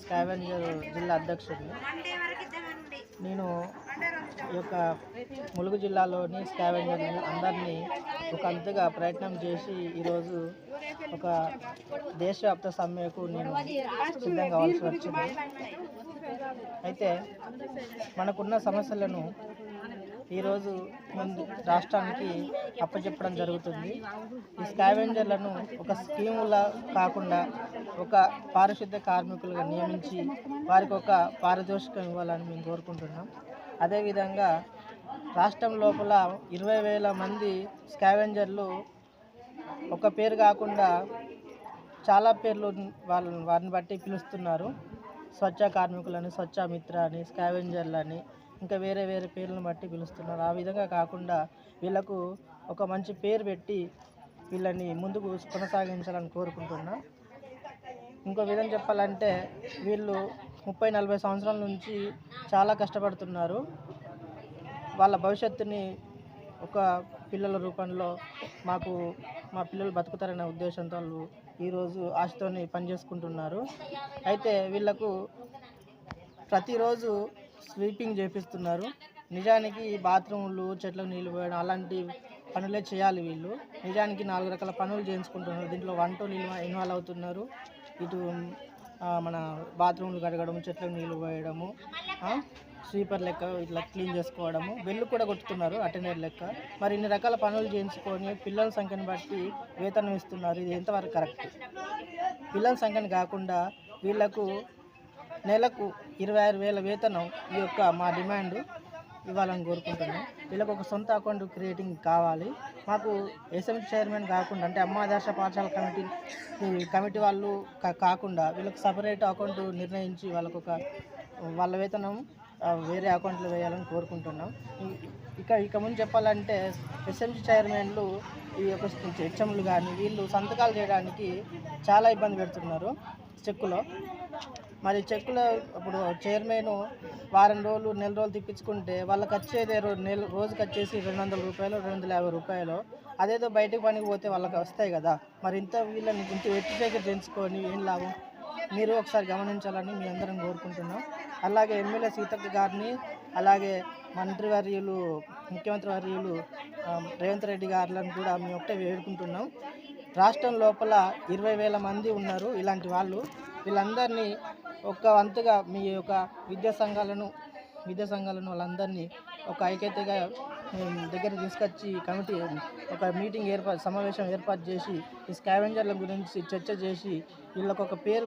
Scavenger జిల్లా అధ్యక్షుడిని. నేను ఈ యొక్క ములుగు జిల్లాలోని స్కావెంజర్ అందరినీ ఒక అంతగా ప్రయత్నం చేసి ఈరోజు ఒక దేశవ్యాప్త సమ్మెకు నేను సిద్ధం కావాల్సి వచ్చింది. అయితే మనకున్న సమస్యలను ఈరోజు ముందు రాష్ట్రానికి అప్పచెప్పడం జరుగుతుంది. ఈ స్కావెంజర్లను ఒక స్కీములా కాకుండా ఒక పారిశుద్ధ్య కార్మికులుగా నియమించి వారికి ఒక పారితోషికం ఇవ్వాలని మేము కోరుకుంటున్నాం. అదేవిధంగా రాష్ట్రం లోపల 20,000 మంది స్కావెంజర్లు ఒక పేరు కాకుండా చాలా పేర్లు వారిని బట్టి పిలుస్తున్నారు. స్వచ్ఛ కార్మికులని, స్వచ్ఛ మిత్ర అని, స్కావెంజర్లని, ఇంకా వేరే వేరే పేర్లను బట్టి పిలుస్తున్నారు. ఆ విధంగా కాకుండా వీళ్ళకు ఒక మంచి పేరు పెట్టి వీళ్ళని ముందుకు కొనసాగించాలని కోరుకుంటున్నా. ఇంకో విధంగా చెప్పాలంటే వీళ్ళు 30-40 సంవత్సరాల నుంచి చాలా కష్టపడుతున్నారు. వాళ్ళ భవిష్యత్తుని ఒక పిల్లల రూపంలో మా పిల్లలు బతుకుతారనే ఉద్దేశంతో వాళ్ళు ఈరోజు ఆశతోని పనిచేసుకుంటున్నారు. అయితే వీళ్ళకు ప్రతిరోజు స్వీపింగ్ చేపిస్తున్నారు. నిజానికి బాత్రూములు, చెట్లకు నీళ్ళు పోయడం అలాంటి పనులే చేయాలి వీళ్ళు. నిజానికి 4 రకాల పనులు చేయించుకుంటున్నారు. దీంట్లో వంటలు ఇన్వాల్వ్ అవుతున్నారు. ఇటు మన బాత్రూమ్లు కడగడం, చెట్లకు నీళ్ళు పోయడము, స్వీపర్ లెక్క ఇట్లా క్లీన్ చేసుకోవడము, బెల్లు కూడా కొట్టుతున్నారు అటెండర్ లెక్క. మరి ఇన్ని రకాల పనులు చేయించుకొని పిల్లల సంఖ్యను బట్టి వేతనం ఇస్తున్నారు. ఇది ఎంతవరకు కరెక్ట్? పిల్లల సంఖ్యను కాకుండా వీళ్లకు నెలకు 26,000 వేతనం ఈ యొక్క మా డిమాండ్ ఇవ్వాలని కోరుకుంటున్నాం. వీళ్ళకు ఒక సొంత అకౌంట్ క్రియేటింగ్ కావాలి. మాకు ఎస్ఎంసీ చైర్మన్ కాకుండా, అంటే అమ్మ ఆదర్శ పాఠశాల కమిటీ వాళ్ళు కాకుండా వీళ్ళకి సపరేట్ అకౌంట్ నిర్ణయించి వాళ్ళ వేతనం వేరే అకౌంట్లో వేయాలని కోరుకుంటున్నాం. ఇక ముందు చెప్పాలంటే ఎస్ఎంసీ చైర్మన్లు ఈ యొక్క హెచ్ఎంలు కానీ వీళ్ళు సంతకాలు చేయడానికి చాలా ఇబ్బంది పెడుతున్నారు చెక్కులో. మరి చెక్కులో ఇప్పుడు చైర్మన్ వారం రోజులు, నెల రోజులు తిప్పించుకుంటే వాళ్ళకి వచ్చేదే రోజుకి వచ్చేసి 200 రూపాయలు, 250 రూపాయలు. అదేదో బయటకు పనికి పోతే వాళ్ళకి వస్తాయి కదా. మరి వీళ్ళని ఎట్టి దగ్గర చేయించుకొని ఏం లాభం? మీరు ఒకసారి గమనించాలని మీ అందరం కోరుకుంటున్నాం. అలాగే ఎమ్మెల్యే సీతక్క గారిని, అలాగే ముఖ్యమంత్రి వర్యులు రేవంత్ రెడ్డి గారులను కూడా మేము ఒకటే వేడుకుంటున్నాం. రాష్ట్రం లోపల 20,000 మంది ఉన్నారు ఇలాంటి వాళ్ళు. వీళ్ళందరినీ ఒక వంతుగా మీ యొక్క విద్యా సంఘాలను వాళ్ళందరినీ ఒక ఐక్యతగా దగ్గర తీసుకొచ్చి సమావేశం ఏర్పాటు చేసి ఈ స్కావెంజర్ల గురించి చర్చ చేసి వీళ్ళకు ఒక పేరు